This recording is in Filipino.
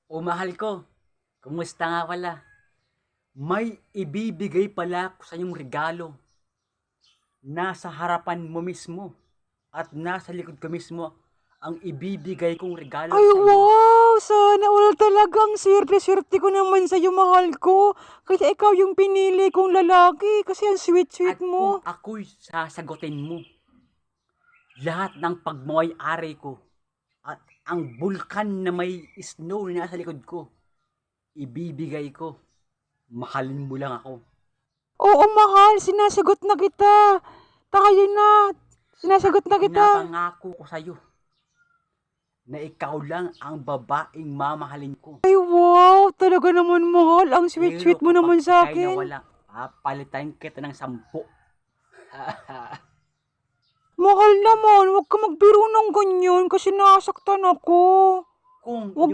O mahal ko, kumusta nga pala? May ibibigay pala ako sa iyong regalo. Nasa harapan mo mismo at nasa likod ko mismo ang ibibigay kong regalo Ay, sa iyo. wow! Sana all talagang swerte-swerte ko naman sa'yo, mahal ko. Kasi ikaw yung pinili kong lalaki. Kasi ang sweet-sweet At mo. kung ako'y sasagutin mo, lahat ng pagmamay-ari ko at ang bulkan na may snow na nasa likod ko, ibibigay ko. Mahalin mo lang ako. Oo, mahal. Sinasagot na kita. Tayo na. Sinasagot na kita. Pinapangako ko sa'yo na ikaw lang ang babaeng mamahalin ko. Ay, wow! Talaga naman, mahal. Ang sweet-sweet mo naman sa Pero kapag ikay akin. nawala, papalitan kita ng 10. Mahal naman. Huwag ka magbiro ng ganyan kasi nasaktan ako. Kung Wag